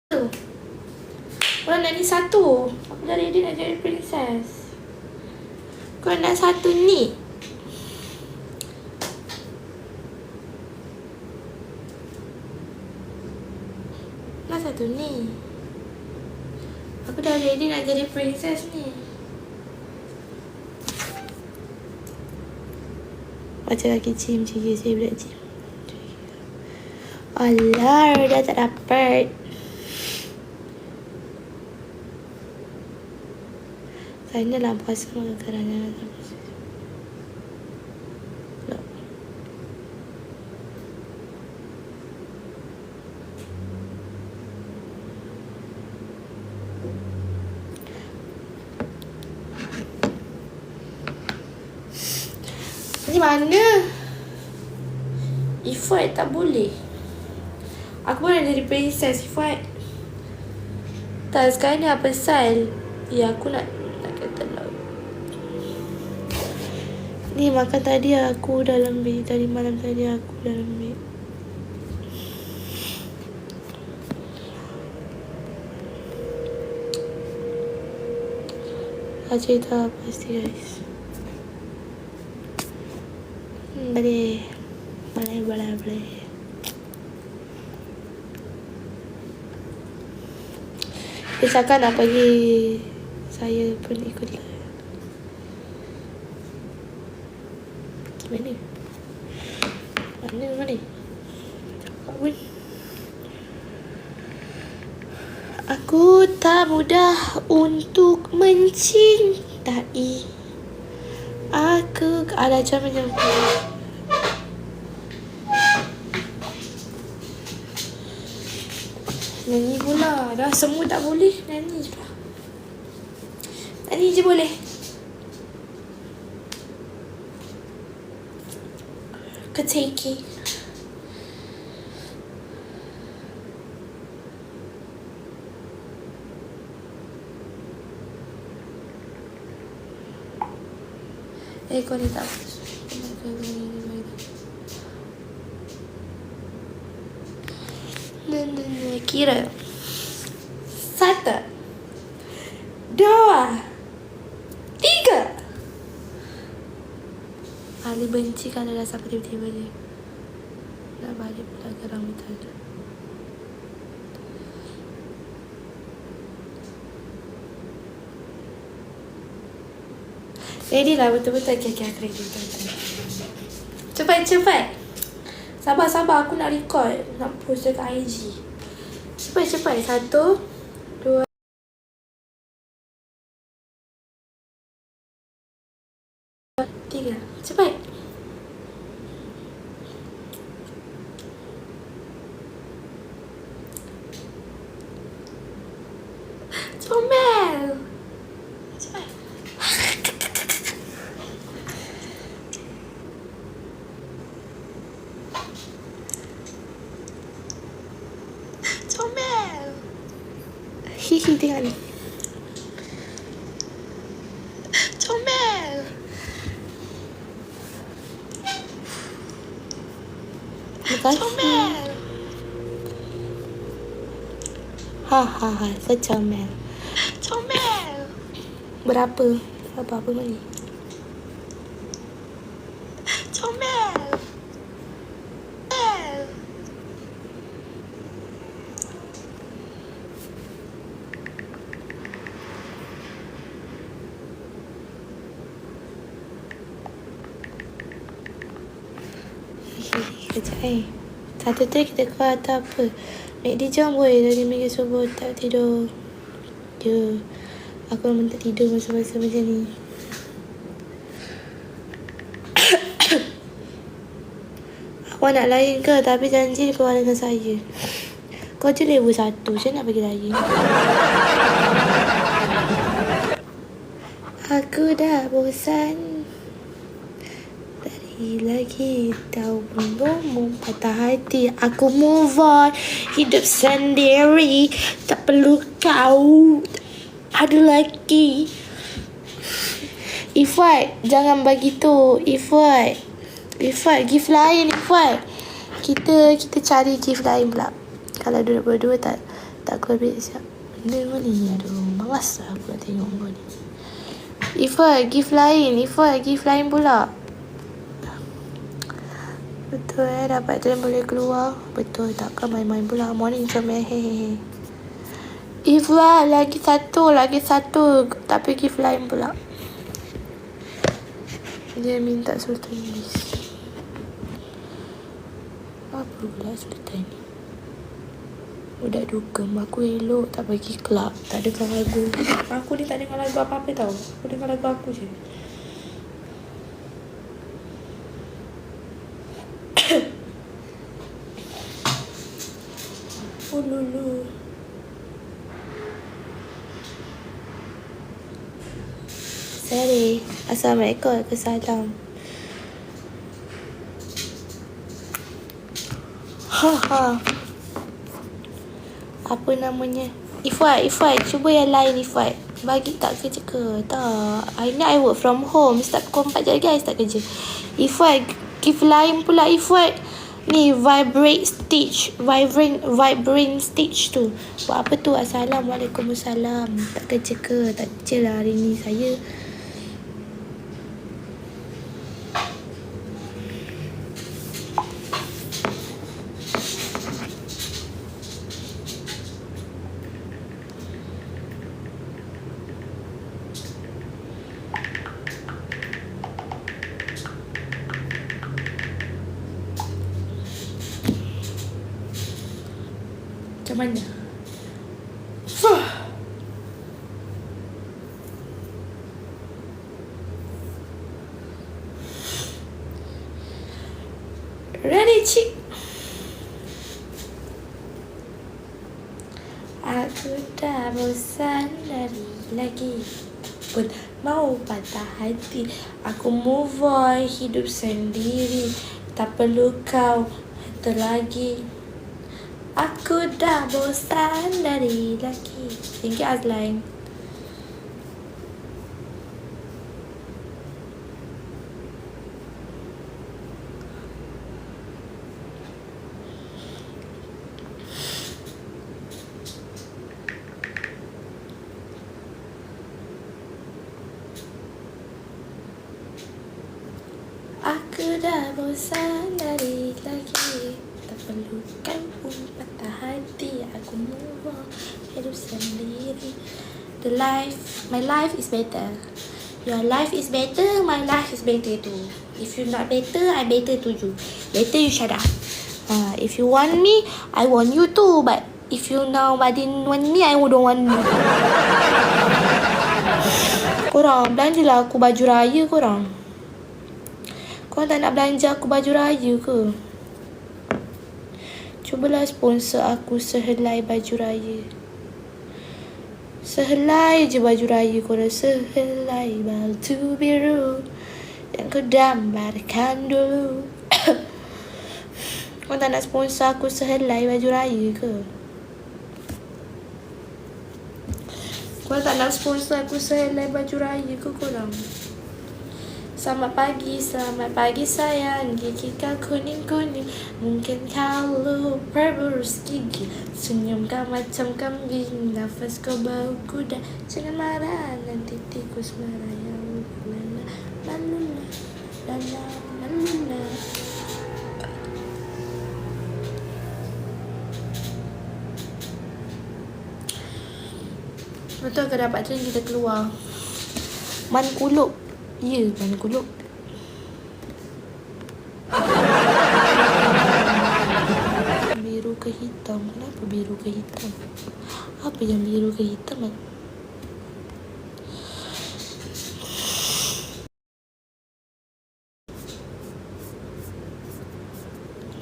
Korang nak ni satu. Aku dah ready nak jadi princess. Korang nak satu ni. Nak satu ni. Aku dah ready nak jadi princess ni. Baca kaki cim, cikgu saya budak cim. Alah, dah tak dapat. Saya lah puasa kerana Di mana? Ifat tak boleh. Aku pun nak jadi princess, Ifat. Tak, sekarang ni apa pasal? Ya, aku nak kata laut. Ni makan tadi aku dalam bed. Tadi malam tadi aku dalam bed. Tak cerita pasti guys. Boleh. Dia cakap nak pergi. Saya pun ikut dia. Mana? Cakap pun. Aku tak mudah untuk mencintai. Aku ada macam nyanyi pula. Dah semua tak boleh. Nyanyi je lah. Nyanyi je boleh. Ketiki. Kau ni tak kira 1 2 3. Ali benci kalau dah sampai tiba-tiba je. Nak balik pula gerang betul. Ready lah betul-betul. Okay, aku ready betul-betul. Cepat. Sabar, aku nak record. Nak post dekat IG. Cepat. 1 2 3. Cepat. Comel. Cepat. Comel. Hihi, tengok ni. Comel. Comel. Ha, secomel. Comel. Berapa ni? Comel. Kejap Satu tu kita keluar atau apa. Mek jom boy. Dari minggu subuh tak tidur. Aku memang tak tidur masa-masa macam ni. Aku nak lain ke? Tapi janji keluar dengan saya. Kau je level 1. Saya nak bagi lain. Aku dah bosan. Lagi tahu belum patah hati. Aku move on. Hidup sendiri. Tak perlu kau. Ada lagi. Ifat, jangan bagi tu. Ifat, gift lain Ifat. Kita cari gift lain pula. Kalau duduk berdua tak Tak keluar duit siap. Benda kau ni, aduh, malas lah aku nak tengok kau ni. Ifat, gift lain. Ifat, gift lain pula. Betul dapat tu yang boleh keluar. Betul, takkan main-main pula. Morning comel, hehehe. Ifat, lagi satu. Tapi gift lain pula. Dia minta Sultan English. Apa pula Sultan ni? Budak dukung. Aku elok tak pergi kelab. Tak dengar lagu. Aku ni tak dengar lagu apa-apa tau. Aku dengar lagu aku je. Oh lulu. Sorry. Assalamualaikum. Kesalam. Haha. Apa namanya? Ifat, cuba yang lain Ifat. Bagi tak kerja ke? Tak. Hari ni I work from home. Start pukul 4 je lagi I start kerja. Ifat, gift lain pula Ifat. Ni vibrate stitch. Vibrate stitch tu. Buat apa tu? Assalamualaikum. Tak kerja ke? Tak kerja lah hari ni saya. Macam mana? Ready, cik? Aku dah bosan dari lagi pun mau patah hati. Aku move on, hidup sendiri. Tak perlu kau lagi. Aku dah bosan dari lelaki. Thank you Azlan. Aku dah bosan dari lelaki. Tak perlu kau pun patah hati. Aku move on, hidup sendiri. My life is better. Your life is better, my life is better too. If you not better, I better to you. Better you shut up. If you want me, I want you too. But if you now didn't want me, I don't want you. Korang belanjalah aku baju raya korang. Korang tak nak belanja aku baju raya ke? Cubalah sponsor aku sehelai baju raya. Sehelai je baju raya korang. Sehelai baju biru yang kau gambarkan dulu. Korang tak nak sponsor aku sehelai baju raya ke? Korang tak nak sponsor aku sehelai baju raya ke korang? Selamat pagi sayang. Gigi kau kuning-kuning. Mungkin kau lupa berus gigi. Senyum kau macam kambing. Nafas kau bau kuda. Jangan marah nanti tikus marah. Ya la. Betul ke dapat train kita keluar? Man kuluk. Ya, mana kuluk? Biru ke hitam? Kenapa biru ke hitam? Apa yang biru ke hitam?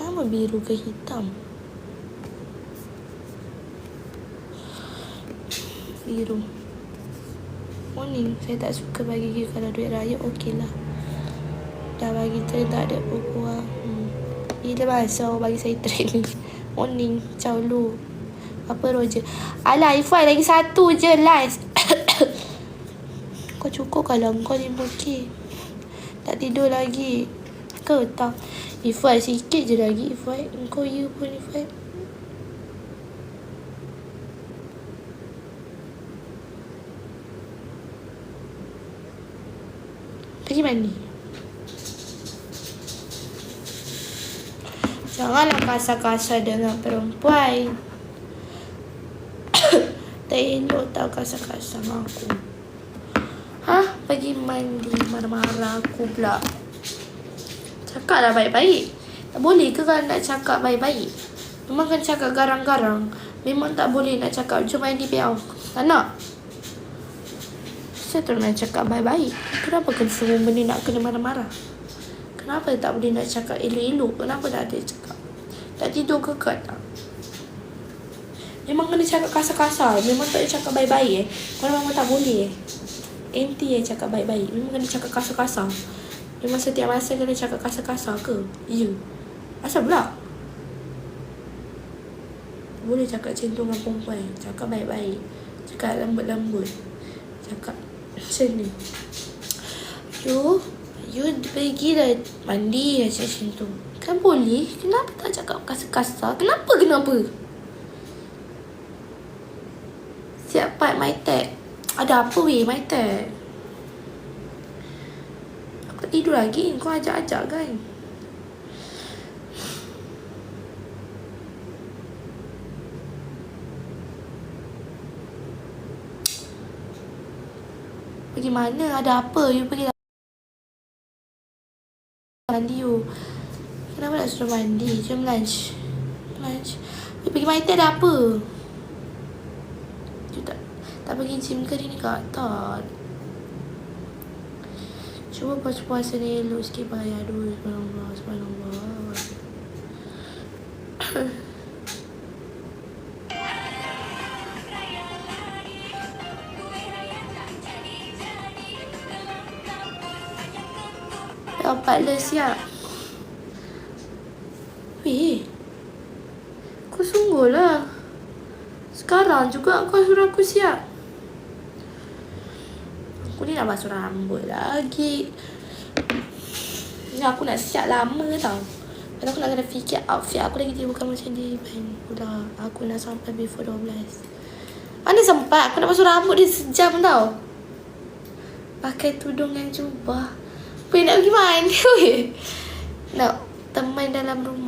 Kenapa biru ke hitam? Biru. Morning, saya tak suka bagi gift kalau duit raya, okey lah. Dah bagi train tak ada apa-apa. Bila masa awak bagi saya train ni? Morning, ciao lu. Apa Roger? Alah Ifat, lagi satu je last. Kau cukup kalau kau 5K. Tak tidur lagi ke tak? Ifat, sikit je lagi Ifat. Kau ya pun Ifat. Pergi mandi. Janganlah kasar-kasar dengan perempuan. Tak elok tau kasar-kasar dengan aku. Pergi mandi, marah-marah aku pula. Cakaplah baik-baik. Tak boleh ke kalau nak cakap baik-baik? Memang kan cakap garang-garang. Memang tak boleh nak cakap cuma mandi piau. Tak nak. Saya tu nak cakap baik-baik. Kenapa kena semua benda nak kena marah-marah? Kenapa tak boleh nak cakap elok-elok? Kenapa tak ada cakap? Tak tidur kekal tak? Memang kena cakap kasar-kasar. Memang tak boleh cakap baik-baik Kalau memang tak boleh Anti cakap baik-baik. Memang kena cakap kasar-kasar. Memang setiap masa kena cakap kasar-kasar ke? Ya. Asal pula? Boleh cakap macam tu dengan perempuan. Cakap baik-baik. Cakap lembut-lembut. Cakap macam ni. You pergilah mandi macam tu. Kan boleh. Kenapa tak cakap kasar-kasar? Kenapa? Siap part my tag. Ada apa weh my tag? Aku tak tidur lagi. Kau ajak-ajak kan? Pergi mana? Ada apa? You pergi mandi you. Kenapa nak suruh mandi? Jom lunch. You pergi mandi ada apa? You tak pergi gym ke ni kak? Tak. Cuba puasa ni elok sikit bayar. Aduh, subhanallah. Dapat le siap. Weh, kau sungguh lah. Sekarang juga kau suruh aku siap. Aku ni nak basuh rambut lagi. Ni aku nak siap lama tau. Lepas aku nak kena fikir outfit aku lagi. Dia bukan macam dia udah. Aku nak sampai before 12. Mana sempat? Aku nak basuh rambut dia sejam tau. Pakai tudung yang jubah. Nak pergi mana weh? Nak teman dalam rumah.